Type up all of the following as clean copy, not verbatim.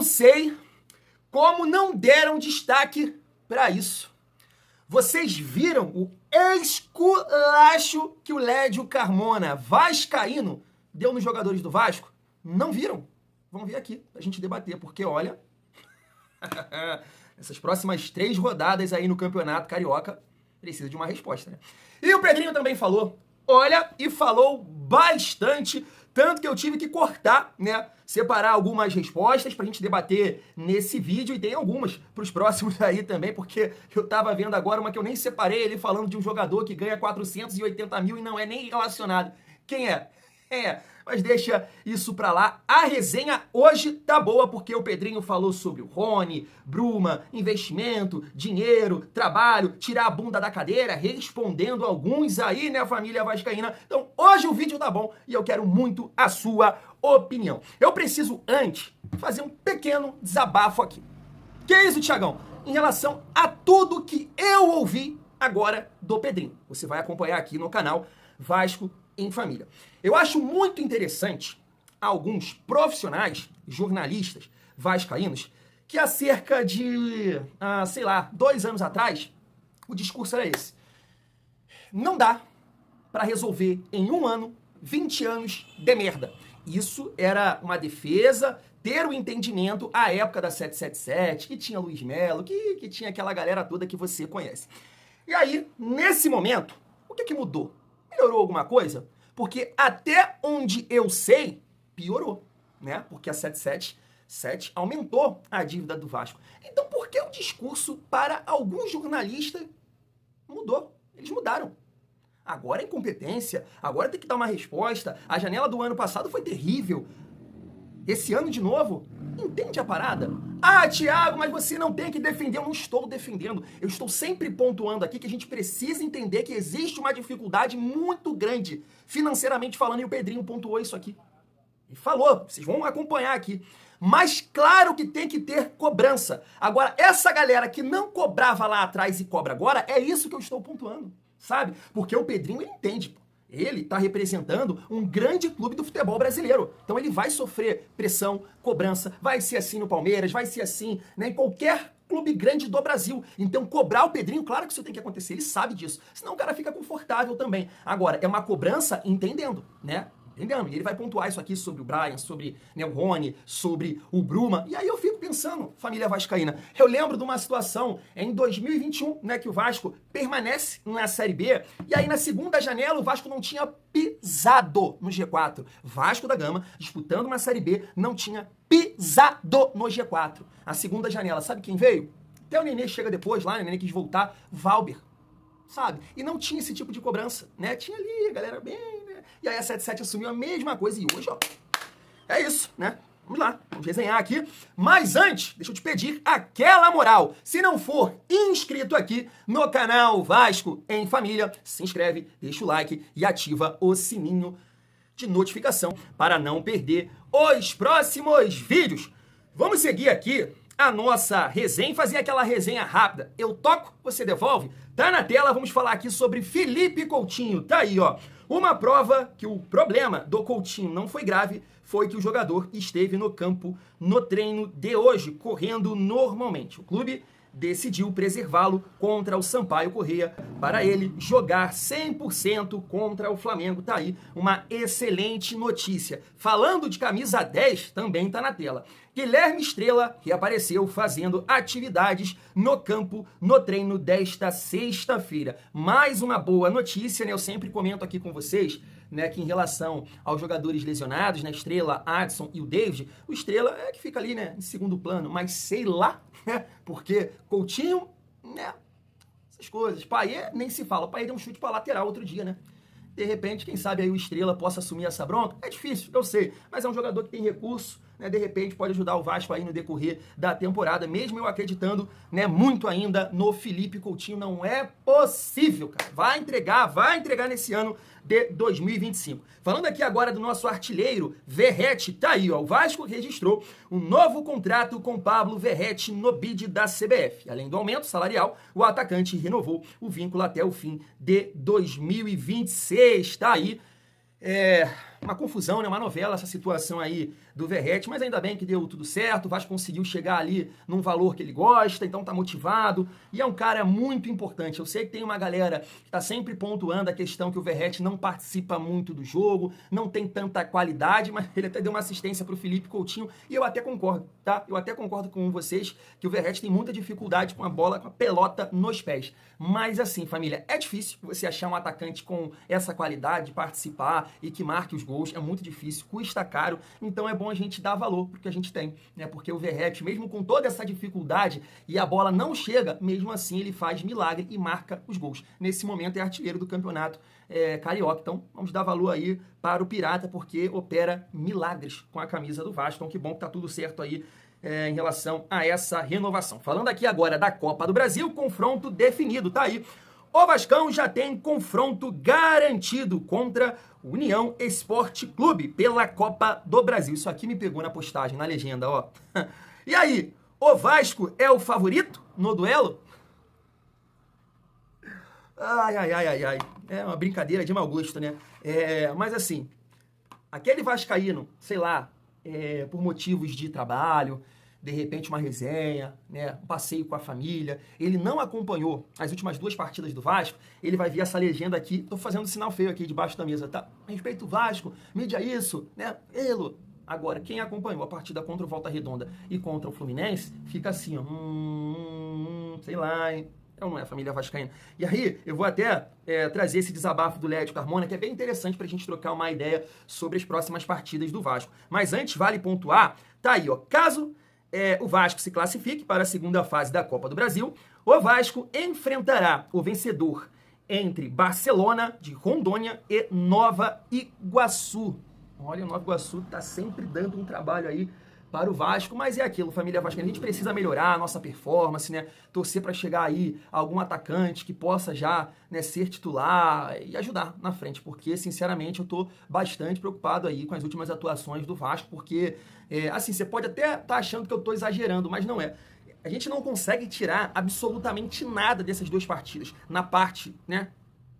sei como não deram destaque para isso. Vocês viram o esculacho que o Lédio Carmona, vascaíno, deu nos jogadores do Vasco? Não viram? Vamos ver aqui pra gente debater, porque olha, essas próximas 3 rodadas aí no Campeonato Carioca precisa de uma resposta, né? E o Pedrinho também falou, olha, e falou bastante, tanto que eu tive que cortar, né, separar algumas respostas pra gente debater nesse vídeo, e tem algumas pros próximos aí também, porque eu tava vendo agora uma que eu nem separei, ele falando de um jogador que ganha 480 mil e não é nem relacionado. Quem é? Mas deixa isso pra lá. A resenha hoje tá boa porque o Pedrinho falou sobre o Rony, Bruma, investimento, dinheiro, trabalho, tirar a bunda da cadeira, respondendo alguns aí, né, família vascaína. Então, hoje o vídeo tá bom e eu quero muito a sua opinião. Eu preciso, antes, fazer um pequeno desabafo aqui. Que é isso, Thiagão? Em relação a tudo que eu ouvi agora do Pedrinho. Você vai acompanhar aqui no canal Vasco em Família. Eu acho muito interessante alguns profissionais, jornalistas vascaínos, que há cerca de, 2 anos atrás, o discurso era esse. Não dá para resolver em 1 ano 20 anos de merda. Isso era uma defesa, ter o entendimento à época da 777, que tinha Luiz Melo, que tinha aquela galera toda que você conhece. E aí, nesse momento, o que mudou? Melhorou alguma coisa? Porque até onde eu sei, piorou, né? Porque a 777 aumentou a dívida do Vasco. Então por que o discurso para alguns jornalistas mudou? Eles mudaram. Agora é incompetência, agora tem que dar uma resposta. A janela do ano passado foi terrível. Esse ano de novo, entende a parada? Ah, Thiago, mas você não tem que defender. Eu não estou defendendo. Eu estou sempre pontuando aqui que a gente precisa entender que existe uma dificuldade muito grande, financeiramente falando, e o Pedrinho pontuou isso aqui. E falou, vocês vão acompanhar aqui. Mas claro que tem que ter cobrança. Agora, essa galera que não cobrava lá atrás e cobra agora, é isso que eu estou pontuando, sabe? Porque o Pedrinho, ele entende, pô. Ele está representando um grande clube do futebol brasileiro. Então ele vai sofrer pressão, cobrança, vai ser assim no Palmeiras, vai ser assim, né, em qualquer clube grande do Brasil. Então cobrar o Pedrinho, claro que isso tem que acontecer, ele sabe disso. Senão o cara fica confortável também. Agora, é uma cobrança entendendo, né? Entendendo? E ele vai pontuar isso aqui sobre o Brian, sobre, né, o Rony, sobre o Bruma. E aí eu fico pensando, família vascaína, eu lembro de uma situação em 2021, né, que o Vasco permanece na Série B, e aí na segunda janela o Vasco não tinha pisado no G4. Vasco da Gama, disputando uma Série B, não tinha pisado no G4. A segunda janela, sabe quem veio? Até o Nenê chega depois lá, o Nenê quis voltar, Valber, sabe? E não tinha esse tipo de cobrança, né? Tinha ali, a galera bem, né? E aí a 77 assumiu a mesma coisa e hoje, ó, é isso, né? Vamos lá, vamos resenhar aqui. Mas antes, deixa eu te pedir aquela moral. Se não for inscrito aqui no canal Vasco em Família, se inscreve, deixa o like e ativa o sininho de notificação para não perder os próximos vídeos. Vamos seguir aqui a nossa resenha, fazer aquela resenha rápida. Eu toco, você devolve. Tá na tela, vamos falar aqui sobre Felipe Coutinho. Tá aí, ó. Uma prova que o problema do Coutinho não foi grave, foi que o jogador esteve no campo no treino de hoje, correndo normalmente. O clube decidiu preservá-lo contra o Sampaio Corrêa para ele jogar 100% contra o Flamengo. Tá aí uma excelente notícia. Falando de camisa 10, também tá na tela. Guilherme Estrela reapareceu fazendo atividades no campo no treino desta sexta-feira. Mais uma boa notícia, né? Eu sempre comento aqui com vocês, né, que em relação aos jogadores lesionados, né, Estrela, Adson e o David, o Estrela é que fica ali, né, em segundo plano, mas sei lá, né, porque Coutinho, né, essas coisas, Payet nem se fala, Payet deu um chute para lateral outro dia, né, de repente, quem sabe aí o Estrela possa assumir essa bronca, é difícil, eu sei, mas é um jogador que tem recurso, né, de repente pode ajudar o Vasco aí no decorrer da temporada, mesmo eu acreditando, né, muito ainda no Felipe Coutinho, não é possível, cara, vai entregar nesse ano de 2025. Falando aqui agora do nosso artilheiro, Verratti, tá aí, ó, o Vasco registrou um novo contrato com Pablo Verratti no bid da CBF. Além do aumento salarial, o atacante renovou o vínculo até o fim de 2026, tá aí. uma confusão, né? Uma novela essa situação aí do Verratti, mas ainda bem que deu tudo certo, o Vasco conseguiu chegar ali num valor que ele gosta, então tá motivado, e é um cara muito importante. Eu sei que tem uma galera que tá sempre pontuando a questão que o Verratti não participa muito do jogo, não tem tanta qualidade, mas ele até deu uma assistência pro Felipe Coutinho, e eu até concordo, tá? Eu até concordo com vocês que o Verratti tem muita dificuldade com a bola, com a pelota nos pés. Mas assim, família, é difícil você achar um atacante com essa qualidade de participar e que marque os gols, é muito difícil, custa caro, então é bom a gente dar valor pro que a gente tem, né? Porque o Verratti, mesmo com toda essa dificuldade e a bola não chega, mesmo assim ele faz milagre e marca os gols. Nesse momento é artilheiro do campeonato carioca, então vamos dar valor aí para o Pirata, porque opera milagres com a camisa do Vasco, então que bom que tá tudo certo aí em relação a essa renovação. Falando aqui agora da Copa do Brasil, confronto definido, tá aí. O Vascão já tem confronto garantido contra o União Esporte Clube pela Copa do Brasil. Isso aqui me pegou na postagem, na legenda, ó. E aí, o Vasco é o favorito no duelo? Ai, ai, ai, ai, ai. É uma brincadeira de mau gosto, né? Mas assim, aquele vascaíno, sei lá, por motivos de trabalho, de repente uma resenha, né, um passeio com a família, ele não acompanhou as últimas 2 partidas do Vasco, ele vai ver essa legenda aqui, tô fazendo um sinal feio aqui debaixo da mesa, tá? Respeito o Vasco, mídia isso, né? Agora, quem acompanhou a partida contra o Volta Redonda e contra o Fluminense, fica assim, ó, sei lá, hein? Não é a família vascaína. E aí, eu vou até trazer esse desabafo do Lédio Carmona, que é bem interessante pra gente trocar uma ideia sobre as próximas partidas do Vasco. Mas antes, vale pontuar, tá aí, ó, caso o Vasco se classifique para a segunda fase da Copa do Brasil, o Vasco enfrentará o vencedor entre Barcelona de Rondônia e Nova Iguaçu. Olha, o Nova Iguaçu tá sempre dando um trabalho aí para o Vasco, mas é aquilo, família vascaína, a gente precisa melhorar a nossa performance, né? Torcer para chegar aí algum atacante que possa já, né, ser titular e ajudar na frente, porque, sinceramente, eu tô bastante preocupado aí com as últimas atuações do Vasco, porque, assim, você pode até estar achando que eu tô exagerando, mas não é. A gente não consegue tirar absolutamente nada dessas 2 partidas. Na parte, né,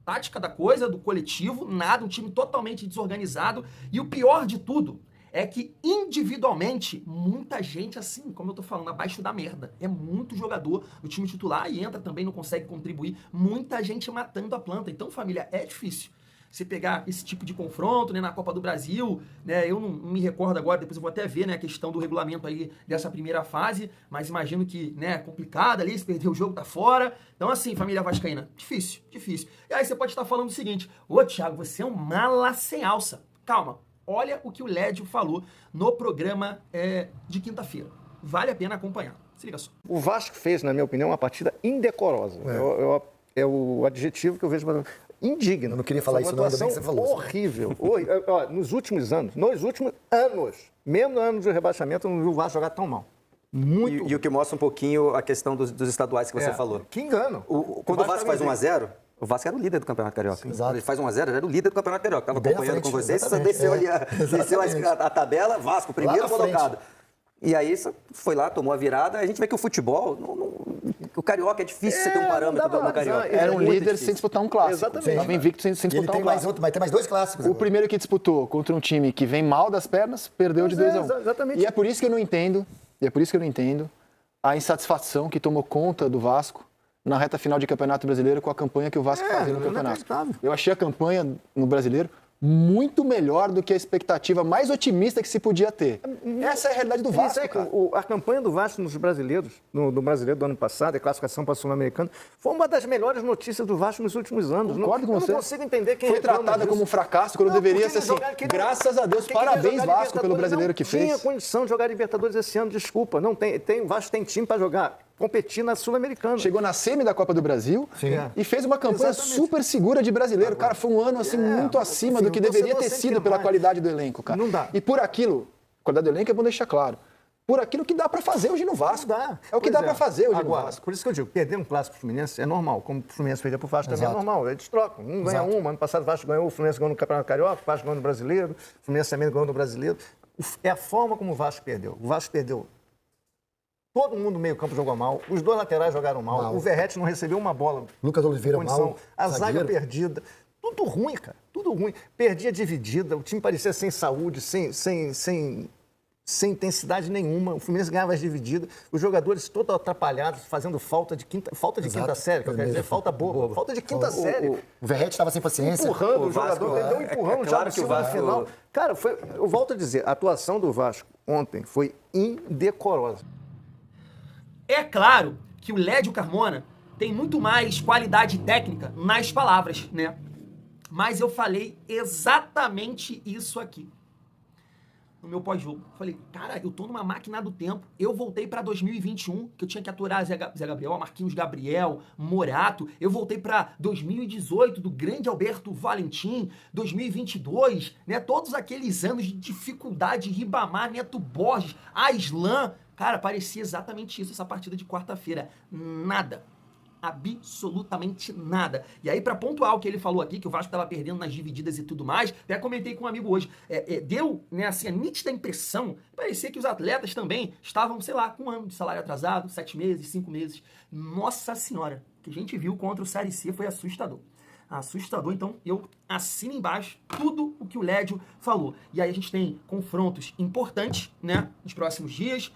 tática da coisa, do coletivo, nada, um time totalmente desorganizado, e o pior de tudo é que individualmente, muita gente assim, como eu tô falando, abaixo da merda. É muito jogador do time titular e entra também, não consegue contribuir. Muita gente matando a planta. Então, família, é difícil você pegar esse tipo de confronto, né, na Copa do Brasil, né? Eu não me recordo agora, depois eu vou até ver, né, a questão do regulamento aí dessa primeira fase, mas imagino que, né, é complicado ali, se perder o jogo tá fora. Então, assim, família vascaína, difícil, difícil. E aí você pode estar falando o seguinte: ô, Thiago, você é um mala sem alça. Calma. Olha o que o Lédio falou no programa de quinta-feira. Vale a pena acompanhar. Se liga só. O Vasco fez, na minha opinião, uma partida indecorosa. É o adjetivo que eu vejo indigno. Eu não queria falar isso, não, ainda bem que você falou. Horrível. Nos últimos anos, mesmo no ano de rebaixamento, eu não vi o Vasco jogar tão mal. E o que mostra um pouquinho a questão dos estaduais que você falou. Que engano. Quando o Vasco faz 1-0... O Vasco era o líder do Campeonato Carioca. Exato. Ele faz 1-0, era o líder do Campeonato Carioca. Estava acompanhando com vocês, você desceu ali desceu a tabela, Vasco, primeiro colocado. E aí você foi lá, tomou a virada. A gente vê que o futebol, o Carioca é difícil você ter um parâmetro no Carioca. Era um líder sem disputar um clássico. Exatamente. Estava invicto sem disputar um clássico. Vai ter mais 2 clássicos. O primeiro que disputou contra um time que vem mal das pernas, perdeu de 2-1. Exatamente. E é por isso que eu não entendo, a insatisfação que tomou conta do Vasco na reta final de Campeonato Brasileiro com a campanha que o Vasco fazia no campeonato. Eu achei a campanha no Brasileiro muito melhor do que a expectativa mais otimista que se podia ter. Essa é a realidade do Vasco, cara. A campanha do Vasco nos brasileiros, no brasileiro do ano passado, a classificação para o Sul-Americano, foi uma das melhores notícias do Vasco nos últimos anos. Concordo com você. Eu não consigo entender quem foi tratada como um fracasso, quando deveria ser assim. Graças a Deus, parabéns Vasco pelo brasileiro que fez. Não tinha condição de jogar Libertadores esse ano, desculpa. Não tem, o Vasco tem time para jogar. Competir na Sul-Americana. Chegou na semi da Copa do Brasil e fez uma campanha super segura de brasileiro. Cara, foi um ano assim muito acima do que deveria ter sido pela qualidade do elenco, cara. Não dá. E por aquilo, qualidade do elenco é bom deixar claro, por aquilo que dá pra fazer hoje no Vasco. É o que dá pra fazer hoje no Vasco. Por isso que eu digo, perder um clássico pro Fluminense é normal. Como o Fluminense perdeu pro Vasco também é normal. Eles trocam. Um ganha um. Ano passado o Vasco ganhou, o Fluminense ganhou no Campeonato Carioca, o Vasco ganhou no Brasileiro, o Fluminense também ganhou no Brasileiro. É a forma como o Vasco perdeu. O Vasco perdeu. Todo mundo no meio campo jogou mal, os 2 laterais jogaram mal. O Verratti não recebeu uma bola. Lucas Oliveira mal. A zaga perdida. Tudo ruim, cara. Tudo ruim. Perdia dividida, o time parecia sem saúde, sem intensidade nenhuma. O Fluminense ganhava as divididas, os jogadores todos atrapalhados, fazendo falta de quinta série, que eu quero dizer, falta boba. Falta de quinta série. O Verratti estava sem paciência. Empurrando o jogador, ele deu um empurrão já no final. Cara, eu volto a dizer, a atuação do Vasco ontem foi indecorosa. É claro que o Lédio Carmona tem muito mais qualidade técnica nas palavras, né? Mas eu falei exatamente isso aqui no meu pós-jogo. Falei, cara, eu tô numa máquina do tempo. Eu voltei pra 2021, que eu tinha que aturar Zé Gabriel, Marquinhos Gabriel, Morato. Eu voltei pra 2018, do grande Alberto Valentim. 2022, né? Todos aqueles anos de dificuldade, Ribamar, Neto Borges, Aislan. Cara, parecia exatamente isso essa partida de quarta-feira. Nada. Absolutamente nada. E aí, pra pontuar o que ele falou aqui, que o Vasco tava perdendo nas divididas e tudo mais, até comentei com um amigo hoje, deu, né, assim, a nítida impressão, parecia que os atletas também estavam, sei lá, com um ano de salário atrasado, 7 meses, 5 meses. Nossa Senhora, o que a gente viu contra o Série C foi assustador. Assustador, então eu assino embaixo tudo o que o Lédio falou. E aí a gente tem confrontos importantes, né, nos próximos dias,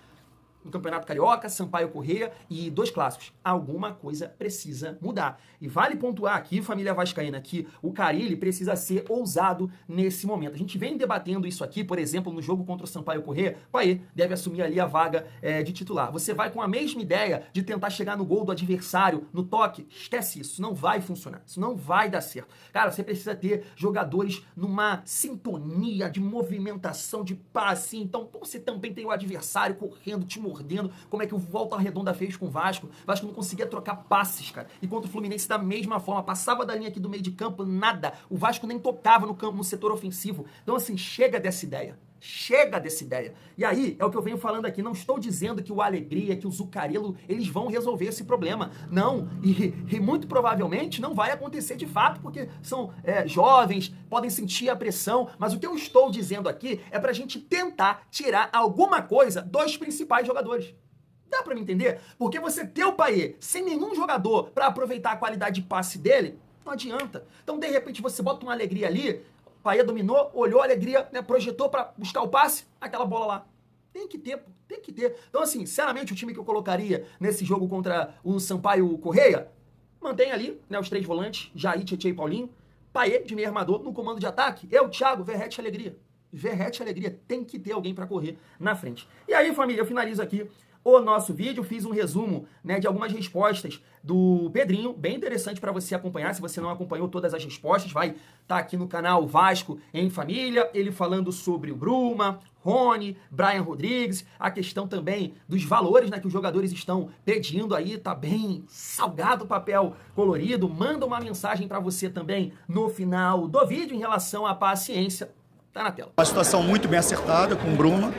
no Campeonato Carioca, Sampaio Corrêa e 2 clássicos. Alguma coisa precisa mudar. E vale pontuar aqui, família vascaína, que o Carille precisa ser ousado nesse momento. A gente vem debatendo isso aqui, por exemplo, no jogo contra o Sampaio Corrêa, o Payet deve assumir ali a vaga de titular. Você vai com a mesma ideia de tentar chegar no gol do adversário, no toque, esquece isso, não vai funcionar, isso não vai dar certo. Cara, você precisa ter jogadores numa sintonia de movimentação, de passe, então você também tem o adversário correndo, te mordendo, como é que o Volta Redonda fez com o Vasco. O Vasco não conseguia trocar passes, cara. Enquanto o Fluminense da mesma forma, passava da linha aqui do meio de campo, nada. O Vasco nem tocava no campo, no setor ofensivo. Então, assim, chega dessa ideia. Chega dessa ideia. E aí, é o que eu venho falando aqui, não estou dizendo que o Alegria, que o Zuccarello, eles vão resolver esse problema. Não, e muito provavelmente não vai acontecer de fato, porque são jovens, podem sentir a pressão, mas o que eu estou dizendo aqui é pra gente tentar tirar alguma coisa dos principais jogadores. Dá pra me entender? Porque você ter o Payet sem nenhum jogador pra aproveitar a qualidade de passe dele, não adianta. Então, de repente, você bota uma Alegria ali, Payet dominou, olhou a Alegria, né, projetou pra buscar o passe, aquela bola lá. Tem que ter, pô, tem que ter. Então, assim, sinceramente, o time que eu colocaria nesse jogo contra o Sampaio Corrêa, mantém ali, né, os 3 volantes, Jair, Tietê e Paulinho, Payet de meio armador no comando de ataque, eu, Thiago, Verratti, Alegria. Verratti, Alegria, tem que ter alguém pra correr na frente. E aí, família, eu finalizo aqui o nosso vídeo, fiz um resumo, né, de algumas respostas do Pedrinho, bem interessante para você acompanhar. Se você não acompanhou todas as respostas, vai estar aqui no canal Vasco em Família, ele falando sobre o Bruma, Rony, Brian Rodrigues, a questão também dos valores, né, que os jogadores estão pedindo aí, tá bem salgado o papel colorido. Manda uma mensagem para você também no final do vídeo em relação à paciência. Tá na tela. Uma situação muito bem acertada com o Bruma,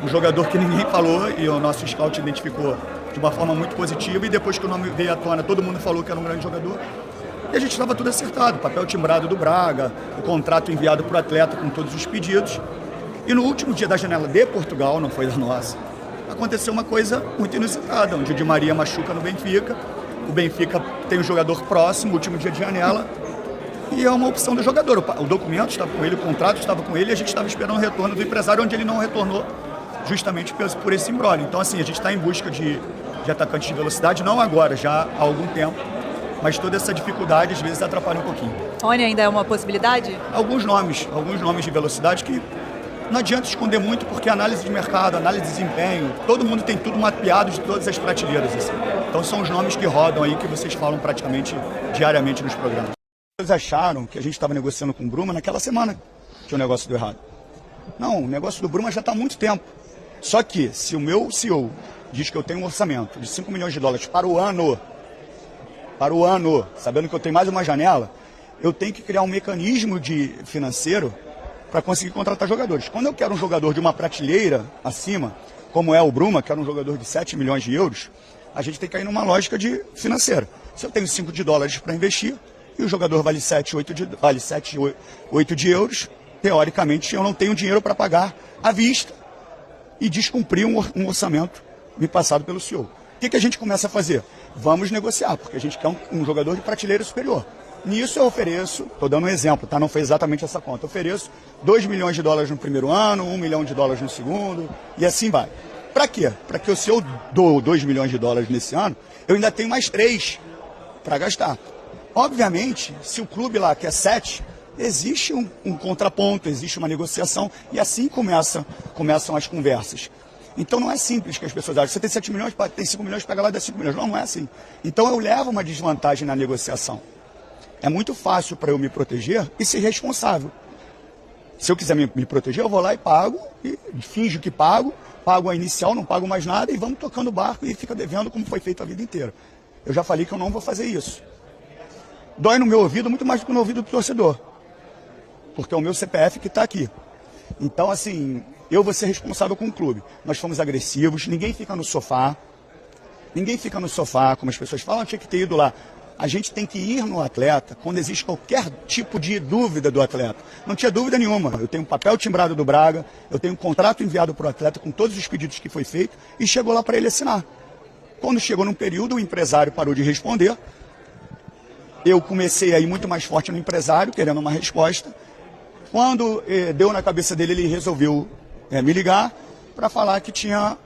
um jogador que ninguém falou e o nosso scout identificou de uma forma muito positiva, e depois que o nome veio à tona, todo mundo falou que era um grande jogador. E a gente estava tudo acertado, papel timbrado do Braga, o contrato enviado para o atleta com todos os pedidos. E no último dia da janela de Portugal, não foi da nossa, aconteceu uma coisa muito inusitada, onde o Di Maria machuca no Benfica, o Benfica tem um jogador próximo, último dia de janela, e é uma opção do jogador. O documento estava com ele, o contrato estava com ele, e a gente estava esperando o retorno do empresário, onde ele não retornou, justamente por esse imbróglio. Então, assim, a gente está em busca de atacantes de velocidade, não agora, já há algum tempo, mas toda essa dificuldade às vezes atrapalha um pouquinho. Rony ainda é uma possibilidade? Alguns nomes de velocidade que não adianta esconder muito, porque análise de mercado, análise de desempenho, todo mundo tem tudo mapeado de todas as prateleiras, assim. Então são os nomes que rodam aí, que vocês falam praticamente diariamente nos programas. Eles acharam que a gente estava negociando com o Bruma naquela semana que o negócio deu errado. Não, o negócio do Bruma já está há muito tempo. Só que, se o meu CEO diz que eu tenho um orçamento de 5 milhões de dólares para o ano, sabendo que eu tenho mais uma janela, eu tenho que criar um mecanismo financeiro para conseguir contratar jogadores. Quando eu quero um jogador de uma prateleira acima, como é o Bruma, que era um jogador de 7 milhões de euros, a gente tem que cair numa lógica financeira. Se eu tenho 5 de dólares para investir, e o jogador vale 7, 8 de euros, teoricamente eu não tenho dinheiro para pagar à vista e descumprir um orçamento me passado pelo CEO. O que a gente começa a fazer? Vamos negociar, porque a gente quer um jogador de prateleira superior. Nisso eu ofereço, estou dando um exemplo, tá? Não foi exatamente essa conta. Eu ofereço $2 milhões no primeiro ano, $1 milhão no segundo, e assim vai. Para quê? Para que se eu dou $2 milhões nesse ano, eu ainda tenho mais 3 para gastar. Obviamente, se o clube lá quer 7, existe um contraponto, existe uma negociação, e assim começam as conversas. Então não é simples que as pessoas acham, você tem 7 milhões, tem 5 milhões, pega lá e dá 5 milhões. Não, não é assim. Então eu levo uma desvantagem na negociação. É muito fácil para eu me proteger e ser responsável. Se eu quiser me proteger, eu vou lá e pago, e finjo que pago a inicial, não pago mais nada, e vamos tocando o barco e fica devendo como foi feito a vida inteira. Eu já falei que eu não vou fazer isso. Dói no meu ouvido muito mais do que no ouvido do torcedor. Porque é o meu CPF que está aqui. Então, assim, eu vou ser responsável com o clube. Nós fomos agressivos, ninguém fica no sofá. Ninguém fica no sofá, como as pessoas falam, tinha que ter ido lá. A gente tem que ir no atleta quando existe qualquer tipo de dúvida do atleta. Não tinha dúvida nenhuma. Eu tenho um papel timbrado do Braga, eu tenho um contrato enviado para o atleta com todos os pedidos que foi feito e chegou lá para ele assinar. Quando chegou num período, o empresário parou de responder. Eu comecei a ir muito mais forte no empresário, querendo uma resposta. Quando deu na cabeça dele, ele resolveu me ligar para falar que tinha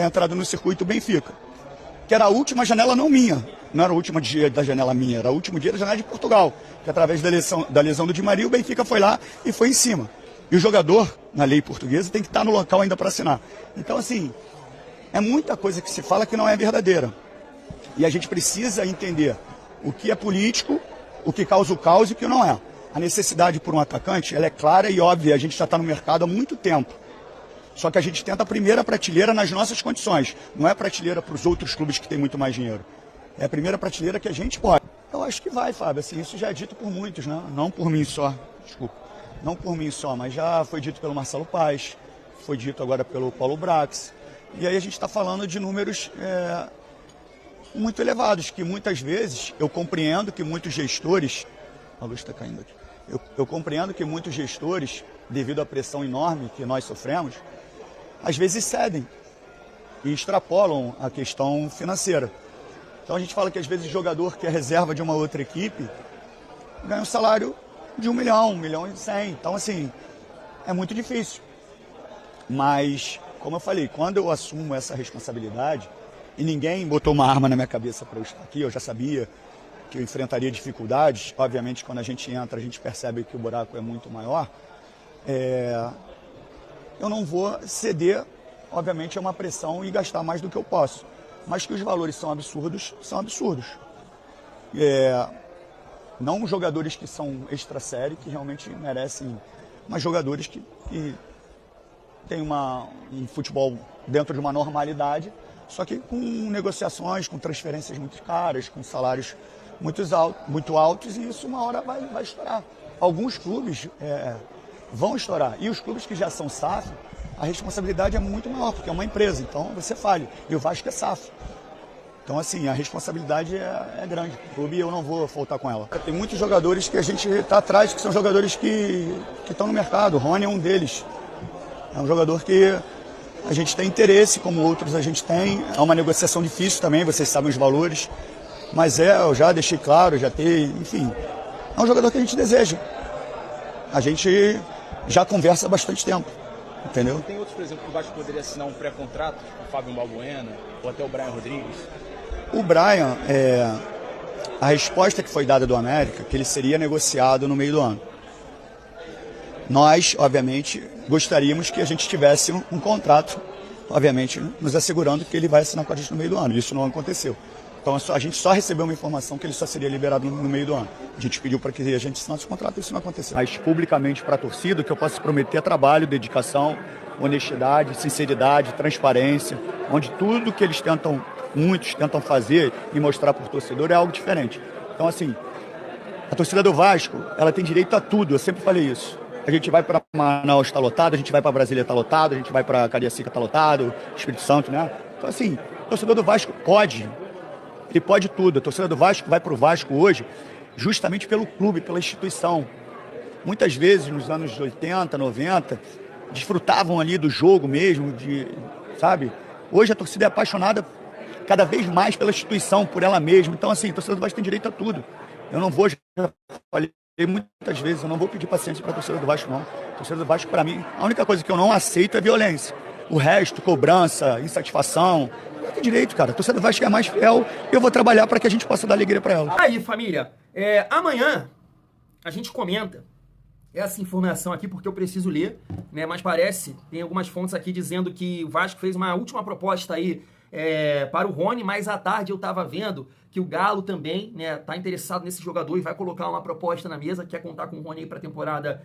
entrado no circuito Benfica, que era a última janela não minha. Não era o último dia da janela minha, era o último dia da janela de Portugal, que através da lesão do Di Maria, o Benfica foi lá e foi em cima. E o jogador, na lei portuguesa, tem que estar no local ainda para assinar. Então, assim, é muita coisa que se fala que não é verdadeira. E a gente precisa entender o que é político, o que causa o caos e o que não é. A necessidade por um atacante, ela é clara e óbvia, a gente já está no mercado há muito tempo. Só que a gente tenta a primeira prateleira nas nossas condições. Não é prateleira para os outros clubes que têm muito mais dinheiro. É a primeira prateleira que a gente pode. Eu acho que vai, Fábio. Assim, isso já é dito por muitos, né? Não por mim só. Desculpa. Não por mim só, mas já foi dito pelo Marcelo Paes, foi dito agora pelo Paulo Brax. E aí a gente está falando de números muito elevados, que muitas vezes eu compreendo que muitos gestores... A luz está caindo aqui. Eu compreendo que muitos gestores, devido à pressão enorme que nós sofremos, às vezes cedem e extrapolam a questão financeira. Então a gente fala que às vezes o jogador que é reserva de uma outra equipe ganha um salário de 1 milhão, 1 milhão e 100. Então, assim, é muito difícil. Mas, como eu falei, quando eu assumo essa responsabilidade, e ninguém botou uma arma na minha cabeça para eu estar aqui, eu já sabia que eu enfrentaria dificuldades. Obviamente, quando a gente entra, a gente percebe que o buraco é muito maior. Eu não vou ceder, obviamente, a uma pressão e gastar mais do que eu posso. Mas que os valores são absurdos, são absurdos. Não jogadores que são extra-série, que realmente merecem, mas jogadores que têm um futebol dentro de uma normalidade, só que com negociações, com transferências muito caras, com salários muito altos, e isso uma hora vai estourar. Alguns clubes vão estourar, e os clubes que já são SAF, a responsabilidade é muito maior, porque é uma empresa, então você falha. E o Vasco é SAF. Então, assim, a responsabilidade é grande. O clube, eu não vou faltar com ela. Tem muitos jogadores que a gente está atrás, que são jogadores que estão no mercado. O Rony é um deles. É um jogador que a gente tem interesse, como outros a gente tem. É uma negociação difícil também, vocês sabem os valores. Mas eu já deixei claro, enfim. É um jogador que a gente deseja. A gente já conversa há bastante tempo. Entendeu? Tem outros, por exemplo, que o Vasco poderia assinar um pré-contrato, tipo o Fábio Balbuena ou até o Brian Rodrigues? O Brian, a resposta que foi dada do América, que ele seria negociado no meio do ano. Nós, obviamente, gostaríamos que a gente tivesse um contrato, obviamente, nos assegurando que ele vai assinar com a gente no meio do ano. Isso não aconteceu. Então a gente só recebeu uma informação que ele só seria liberado no meio do ano. A gente pediu para que a gente assinasse o contrato e isso não aconteceu. Mas publicamente para a torcida, que eu posso prometer trabalho, dedicação, honestidade, sinceridade, transparência, onde tudo que muitos tentam fazer e mostrar para o torcedor é algo diferente. Então, assim, a torcida do Vasco, ela tem direito a tudo, eu sempre falei isso. A gente vai para Manaus, está lotado, a gente vai para Brasília, está lotado, a gente vai para Cariacica, está lotado, Espírito Santo, né? Então, assim, o torcedor do Vasco ele pode tudo. A torcida do Vasco vai para o Vasco hoje justamente pelo clube, pela instituição. Muitas vezes, nos anos 80, 90, desfrutavam ali do jogo mesmo, sabe? Hoje a torcida é apaixonada cada vez mais pela instituição, por ela mesma. Então, assim, a torcida do Vasco tem direito a tudo. Eu não vou, já falei muitas vezes, eu não vou pedir paciência para a torcida do Vasco, não. A torcida do Vasco, para mim, a única coisa que eu não aceito é violência. O resto, cobrança, insatisfação, não tem direito, cara. A torcida do Vasco é mais fiel e eu vou trabalhar para que a gente possa dar alegria para ela. Aí, família, amanhã a gente comenta essa informação aqui porque eu preciso ler, né? Mas parece, tem algumas fontes aqui dizendo que o Vasco fez uma última proposta aí para o Rony, mas à tarde eu tava vendo que o Galo também, né, tá interessado nesse jogador e vai colocar uma proposta na mesa, quer contar com o Rony aí pra temporada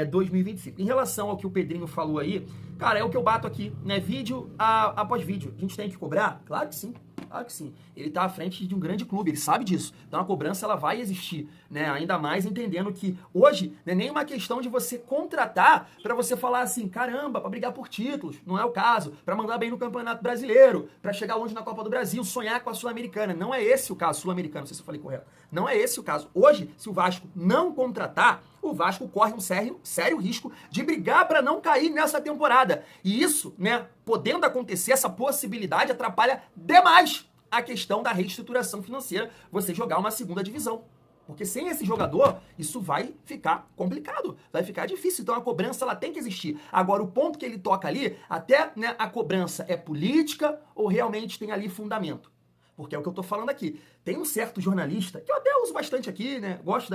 2025. Em relação ao que o Pedrinho falou aí, cara, é o que eu bato aqui, né, vídeo após vídeo. A gente tem que cobrar? Claro que sim. Claro que sim. Ele tá à frente de um grande clube, ele sabe disso. Então a cobrança ela vai existir, né? Ainda mais entendendo que hoje não é nem uma questão de você contratar para você falar assim, caramba, para brigar por títulos, não é o caso, para mandar bem no Campeonato Brasileiro, para chegar longe na Copa do Brasil, sonhar com a Sul-Americana. Não é esse o caso, Sul-Americana, não sei se eu falei correto. Não é esse o caso. Hoje, se o Vasco não contratar, o Vasco corre um sério risco de brigar para não cair nessa temporada. E isso, né, podendo acontecer, essa possibilidade atrapalha demais a questão da reestruturação financeira, você jogar uma segunda divisão. Porque sem esse jogador, isso vai ficar complicado, vai ficar difícil. Então a cobrança ela tem que existir. Agora, o ponto que ele toca ali, até, né, a cobrança é política ou realmente tem ali fundamento? Porque é o que eu tô falando aqui. Tem um certo jornalista, que eu até uso bastante aqui, né? Gosto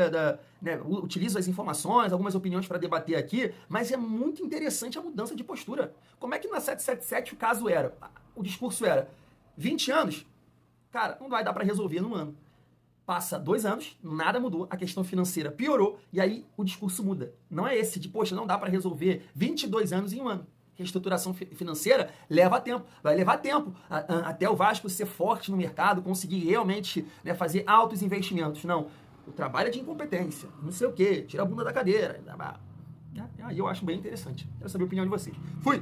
né? Utilizo as informações, algumas opiniões para debater aqui, mas é muito interessante a mudança de postura. Como é que na 777 o caso era? O discurso era 20 anos? Cara, não vai dar para resolver num ano. Passa 2 anos, nada mudou, a questão financeira piorou, e aí o discurso muda. Não é esse de, poxa, não dá para resolver 22 anos em um ano. Reestruturação financeira leva tempo, vai levar tempo até o Vasco ser forte no mercado, conseguir realmente, né, fazer altos investimentos. Não, o trabalho é de incompetência, não sei o quê, tira a bunda da cadeira. Aí eu acho bem interessante. Quero saber a opinião de vocês. Fui!